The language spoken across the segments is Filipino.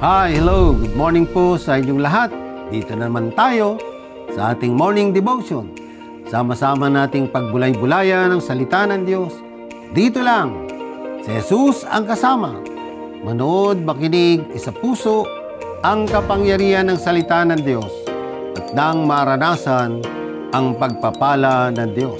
Hi, hello, good morning po sa inyong lahat. Dito naman tayo sa ating morning devotion. Sama-sama nating pagbulay-bulayan ng salita ng Diyos. Dito lang, si Jesus ang kasama. Manood, makinig, isa puso ang kapangyarihan ng salita ng Diyos at nang maranasan ang pagpapala ng Diyos.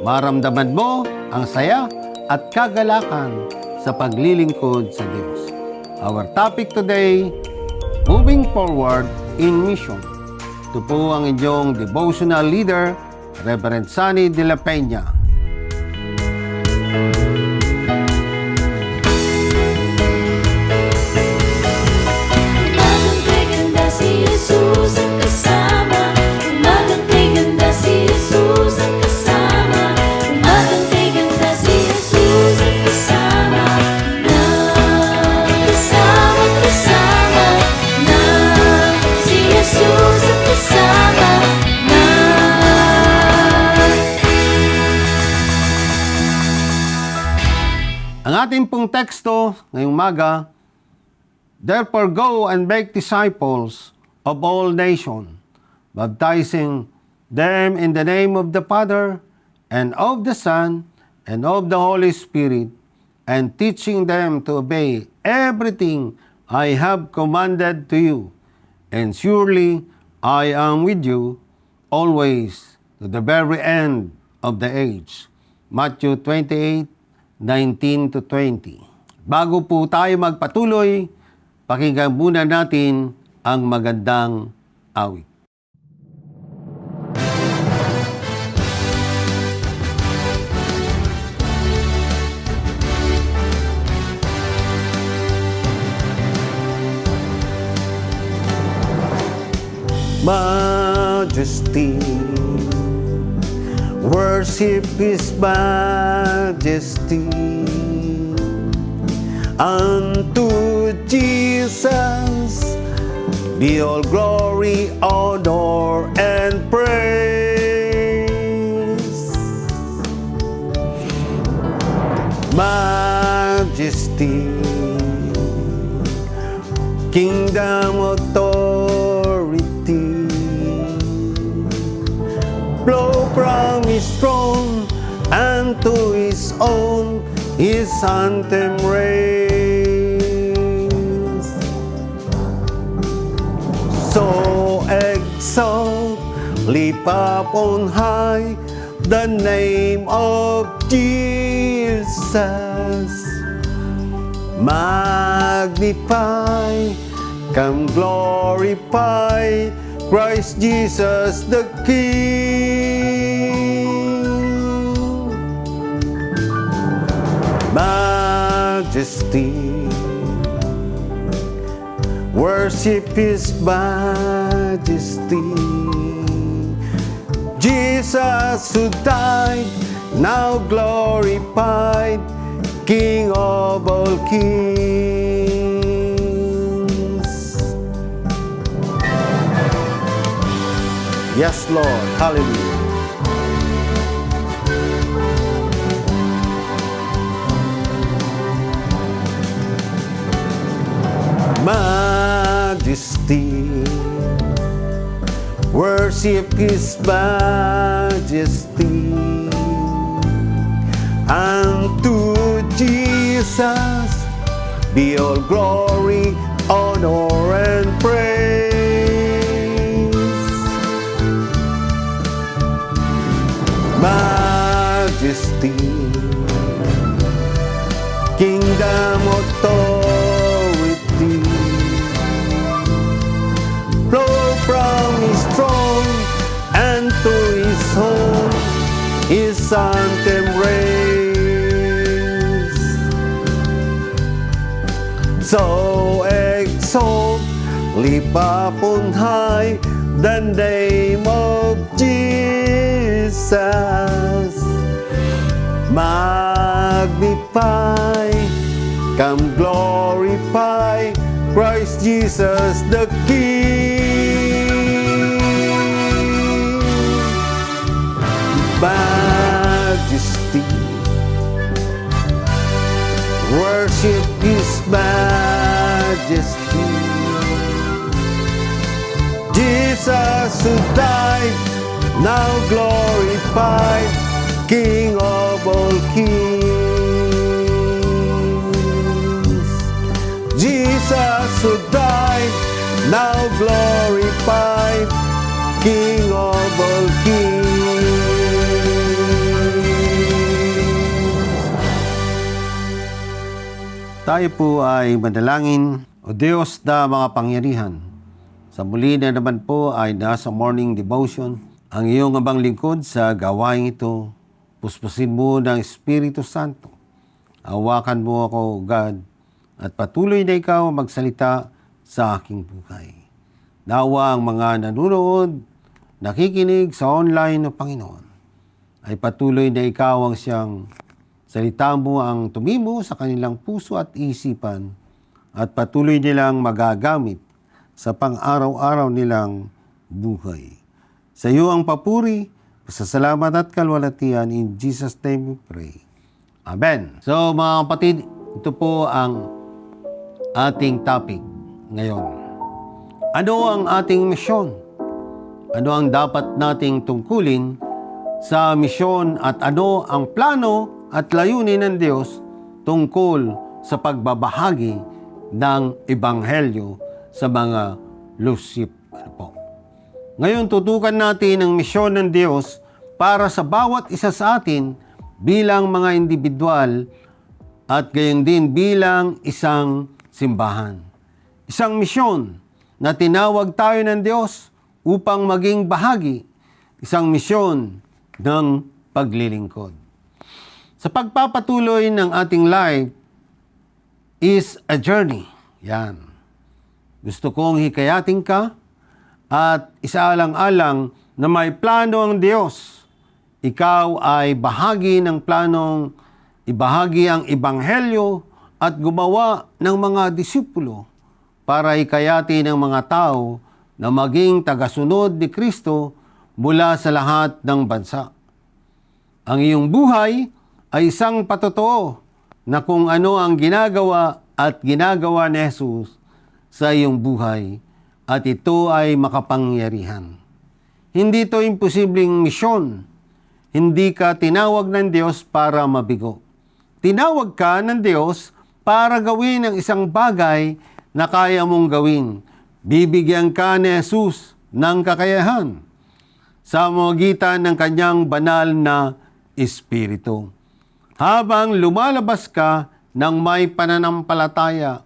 Maramdaman mo ang saya at kagalakan sa paglilingkod sa Diyos. Our topic today, moving forward in mission. Ito po ang inyong devotional leader, Reverend Sunny de la Peña. Umagang ganda si Jesus ang kasama. Umagang ganda si Jesus ang kasama. Umagang ganda si Jesus ang kasama. Kasama na si Jesus ang kasama na. Ang ating pong teksto ngayong umaga, therefore go and make disciples of all nations, baptizing them in the name of the Father, and of the Son, and of the Holy Spirit, and teaching them to obey everything I have commanded to you. And surely I am with you always to the very end of the age. Matthew 28:19-20. Bago po tayo magpatuloy, pakinggan muna natin ang magandang awit. Majesty, worship His majesty. Unto Jesus be all glory, honor, and praise. Majesty, kingdom, authority, flow from His throne, and to His own His anthem reigns. So exalt, lift up on high the name of Jesus. Magnify, come glorify Christ Jesus the King. Majesty, worship His majesty. Jesus who died, now glorified, King of all kings. Yes, Lord. Hallelujah. Majesty, worship His majesty. Unto Jesus be all glory, honor, and praise. Majesty, kingdom, authority, flow from His throne, and to His home His anthem reigns. So exalt, lift up on high the name of Jesus. Magnify, come glorify Christ Jesus the King. Majesty, worship His majesty. majesty. Jesus who died, now glorified, King of all kings. Jesus who died, now glorified, King of all kings. Tayo po ay manalangin. O Diyos na mga pangyarihan, sa muli na naman po ay nasa morning devotion ang iyong abang lingkod sa gawain ito. Puspusin mo ng Espiritu Santo. Hawakan mo ako, God, at patuloy na ikaw magsalita sa aking buhay. Nawa ang mga nanunood, nakikinig sa online na Panginoon, ay patuloy na ikaw ang siyang salita mo ang tumimo sa kanilang puso at isipan at patuloy nilang magagamit sa pang-araw-araw nilang buhay. Sa iyo ang papuri, pasasalamat at kalwalatian. In Jesus' name we pray. Amen. So mga kapatid, ito po ang ating topic ngayon. Ano ang ating misyon? Ano ang dapat nating tungkulin sa misyon at ano ang plano at layunin ng Diyos tungkol sa pagbabahagi ng Ebanghelyo sa mga lusip. Ngayon, tutukan natin ang misyon ng Diyos para sa bawat isa sa atin bilang mga individual at gayon din bilang isang simbahan. Isang misyon na tinawag tayo ng Diyos upang maging bahagi. Isang misyon ng paglilingkod. Sa pagpapatuloy ng ating life is a journey. Yan. Gusto kong hikayatin ka at isaalang-alang na may plano ang Diyos. Ikaw ay bahagi ng planong ibahagi ang Ebanghelyo at gumawa ng mga disipulo para hikayatin ng mga tao na maging tagasunod ni Kristo mula sa lahat ng bansa. Ang iyong buhay ay isang patotoo na kung ano ang ginagawa at ginagawa ni Jesus sa iyong buhay at ito ay makapangyarihan. Hindi ito imposibleng misyon. Hindi ka tinawag ng Diyos para mabigo. Tinawag ka ng Diyos para gawin ang isang bagay na kaya mong gawin. Bibigyan ka ni Jesus ng kakayahan sa magitan ng kanyang banal na Espiritu. Habang lumalabas ka ng may pananampalataya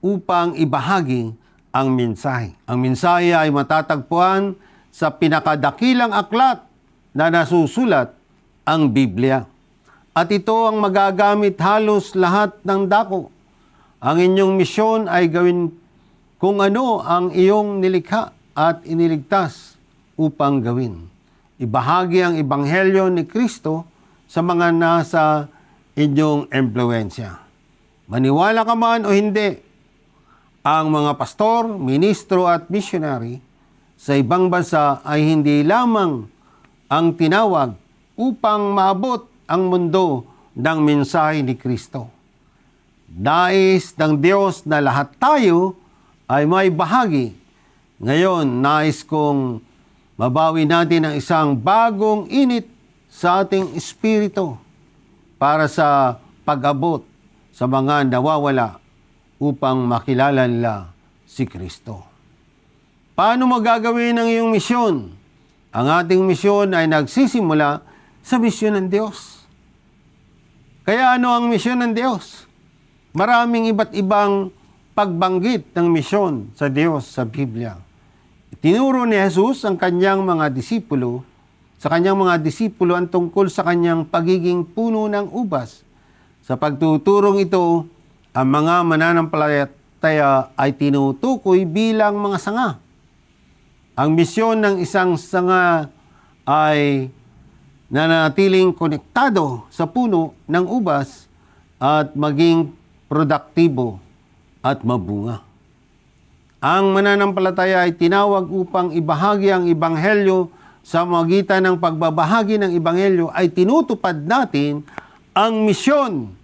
upang ibahagi ang mensahe. Ang mensahe ay matatagpuan sa pinakadakilang aklat na nasusulat, ang Biblia. At ito ang magagamit halos lahat ng dako. Ang inyong misyon ay gawin kung ano ang iyong nilikha at iniligtas upang gawin. Ibahagi ang Ebanghelyo ni Kristo sa mga nasa inyong impluensya. Maniwala ka man o hindi, ang mga pastor, ministro at missionary sa ibang bansa ay hindi lamang ang tinawag upang maabot ang mundo ng mensahe ni Kristo. Nais ng Diyos na lahat tayo ay may bahagi. Ngayon, nais kong mabawi natin ang isang bagong init sa ating espiritu para sa pag-abot sa mga nawawala upang makilala nila si Kristo. Paano magagawin ang iyong misyon? Ang ating misyon ay nagsisimula sa misyon ng Diyos. Kaya ano ang misyon ng Diyos? Maraming iba't ibang pagbanggit ng misyon sa Diyos sa Biblia. Tinuro ni Jesus ang kanyang mga disipulo, sa kanyang mga disipulo ang tungkol sa kanyang pagiging puno ng ubas. Sa pagtuturong ito, ang mga mananampalataya ay tinutukoy bilang mga sanga. Ang misyon ng isang sanga ay nanatiling konektado sa puno ng ubas at maging produktibo at mabunga. Ang mananampalataya ay tinawag upang ibahagi ang Ebanghelyo. Sa magitan ng pagbabahagi ng Ebanghelyo ay tinutupad natin ang misyon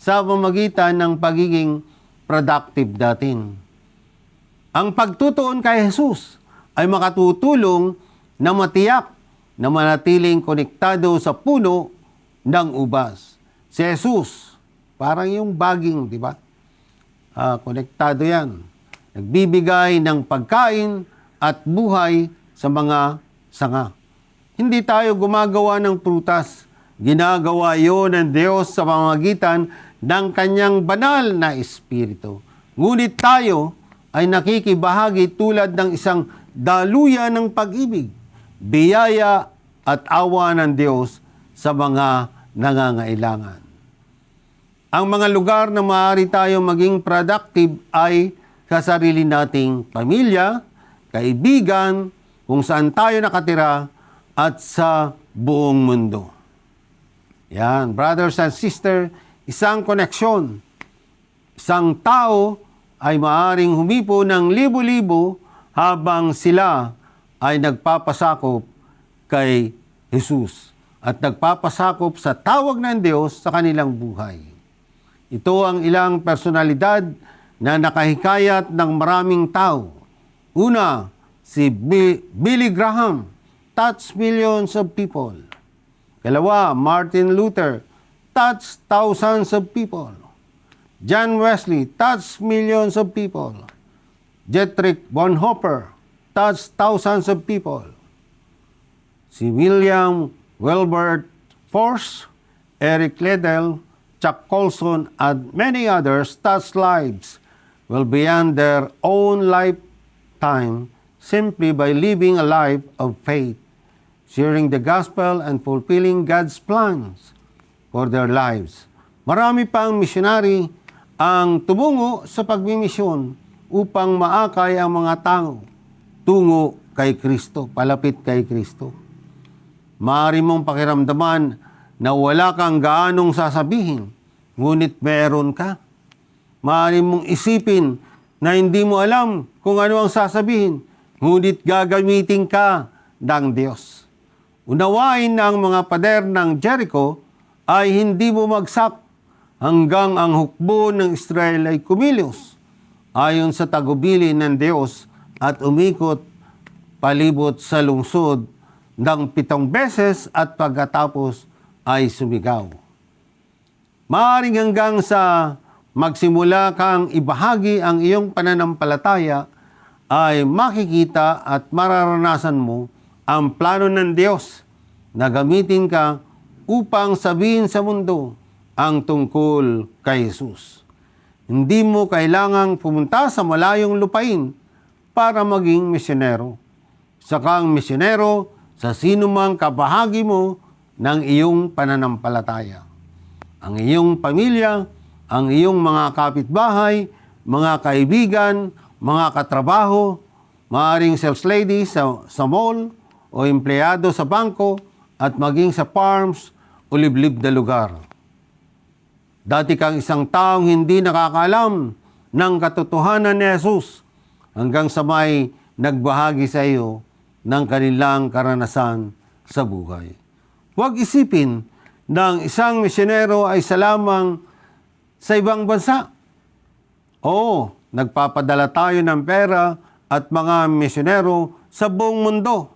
sa pamamagitan ng pagiging productive natin. Ang pagtutuon kay Jesus ay makatutulong na matiyak na manatiling konektado sa puno ng ubas. Si Jesus, parang yung baging, di ba? Konektado yan. Nagbibigay ng pagkain at buhay sa mga sanga. Hindi tayo gumagawa ng prutas. Ginagawa yon ng Diyos sa pamamagitan ng kanyang banal na Espiritu. Ngunit tayo ay nakikibahagi tulad ng isang daluyan ng pag-ibig, biyaya at awa ng Diyos sa mga nangangailangan. Ang mga lugar na maaari tayo maging productive ay sa sarili nating pamilya, kaibigan, kung saan tayo nakatira, at sa buong mundo. Yan, brothers and sisters, isang koneksyon. Isang tao ay maaaring humipo ng libo-libo habang sila ay nagpapasakop kay Jesus at nagpapasakop sa tawag ng Diyos sa kanilang buhay. Ito ang ilang personalidad na nakahikayat ng maraming tao. Una, si Billy Graham, touched millions of people. Kalawa, Martin Luther, touched thousands of people. John Wesley touched millions of people. Dietrich Bonhoeffer touched thousands of people. Si William Wilberforce, Eric Liddell, Chuck Colson, and many others touched lives well beyond their own lifetime simply by living a life of faith, sharing the gospel and fulfilling God's plans for their lives. Marami pang misyonary ang tumungo sa pagmimisyon upang maakay ang mga tao tungo kay Kristo, palapit kay Kristo. Maaari mong pakiramdaman na wala kang gaanong sasabihin, ngunit meron ka. Maaari mong isipin na hindi mo alam kung ano ang sasabihin, ngunit gagamitin ka ng Diyos. Unawain na ang mga pader ng Jericho ay hindi bumagsak hanggang ang hukbo ng Israel ay kumilos ayon sa tagubilin ng Diyos at umikot palibot sa lungsod ng 7 beses at pagkatapos ay sumigaw. Maaaring hanggang sa magsimula kang ibahagi ang iyong pananampalataya ay makikita at mararanasan mo ang plano ng Diyos na gamitin ka upang sabihin sa mundo ang tungkol kay Jesus. Hindi mo kailangang pumunta sa malayong lupain para maging misyonero. Isa kang misyonero sa sinumang kabahagi mo ng iyong pananampalataya. Ang iyong pamilya, ang iyong mga kapitbahay, mga kaibigan, mga katrabaho, maaaring sales lady sa mall o empleyado sa bangko at maging sa farms o liblib na lugar. Dati kang isang taong hindi nakakaalam ng katotohanan ni Jesus hanggang sa may nagbahagi sa iyo ng kanilang karanasan sa buhay. Huwag isipin na ang isang misyonero ay lamang sa ibang bansa. Oo, nagpapadala tayo ng pera at mga misyonero sa buong mundo.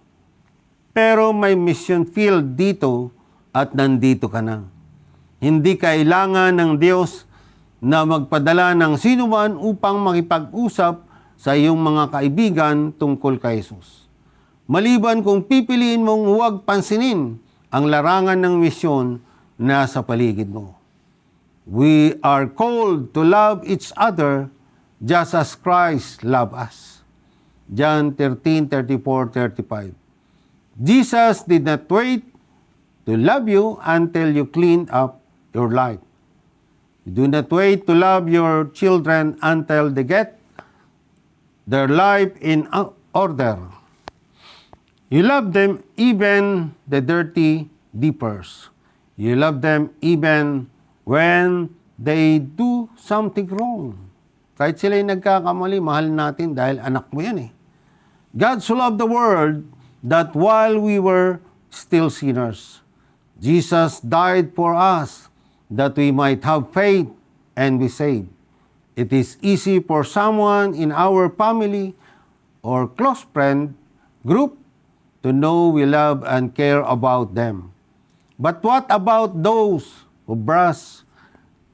Pero may mission field dito at nandito ka na. Hindi kailangan ng Diyos na magpadala ng sinuman upang makipag-usap sa iyong mga kaibigan tungkol kay Jesus. Maliban kung pipiliin mong huwag pansinin ang larangan ng misyon na sa paligid mo. We are called to love each other just as Christ loved us. John 13:34-35. Jesus did not wait to love you until you cleaned up your life. You do not wait to love your children until they get their life in order. You love them even the dirty deepers. You love them even when they do something wrong. Kahit sila'y nagkakamali, mahal natin dahil anak mo yan eh. God so loved the world that while we were still sinners, Jesus died for us that we might have faith and be saved. It is easy for someone in our family or close friend group to know we love and care about them. But what about those who brush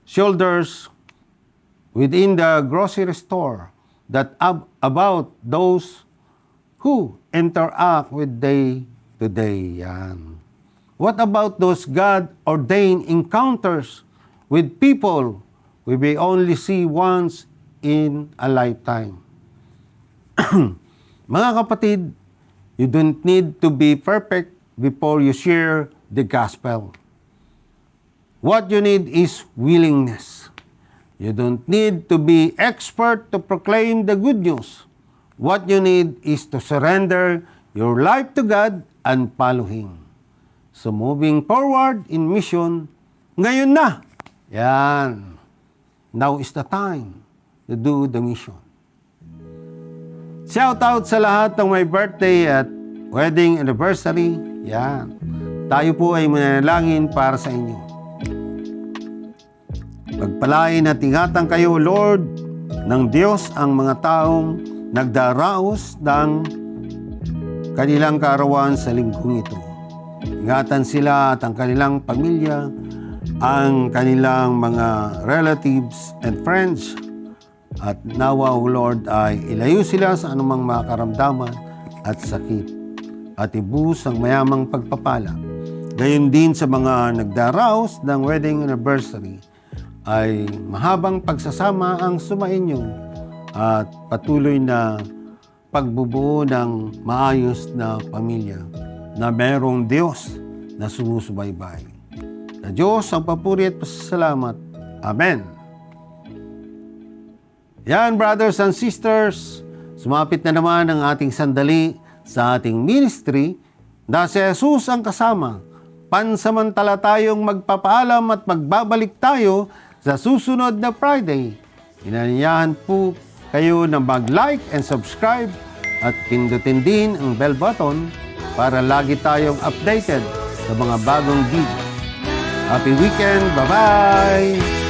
shoulders within the grocery store, that about those who interact with day to day? Yan. What about those God-ordained encounters with people we may only see once in a lifetime? Mga kapatid, you don't need to be perfect before you share the gospel. What you need is willingness. You don't need to be expert to proclaim the good news. What you need is to surrender your life to God and follow Him. So moving forward in mission, ngayon na. Yan. Now is the time to do the mission. Shout out sa lahat ng may birthday at wedding anniversary. Yan. Tayo po ay mananalangin para sa inyo. Pagpalain at ingatan kayo, Lord, ng Diyos ang mga taong nagdaraos ng kanilang kaarawan sa linggong ito. Ingatan sila at ang kanilang pamilya, ang kanilang mga relatives and friends. At nawa, O Lord, ay ilayo sila sa anumang mga karamdaman at sakit. At ibuhos ang mayamang pagpapala. Gayon din sa mga nagdaraos ng wedding anniversary, ay mahabang pagsasama ang sumainyo at patuloy na pagbubuo ng maayos na pamilya na mayroong Diyos na sumusubaybay. Sa Diyos ang papuri at pasasalamat. Amen. Yan, brothers and sisters, sumapit na naman ang ating sandali sa ating ministry na si Jesus ang kasama. Pansamantala tayong magpapaalam at magbabalik tayo sa susunod na Friday. Inanyayahan po kayo na mag-like and subscribe at pindutin din ang bell button para lagi tayong updated sa mga bagong video. Happy weekend! Bye-bye!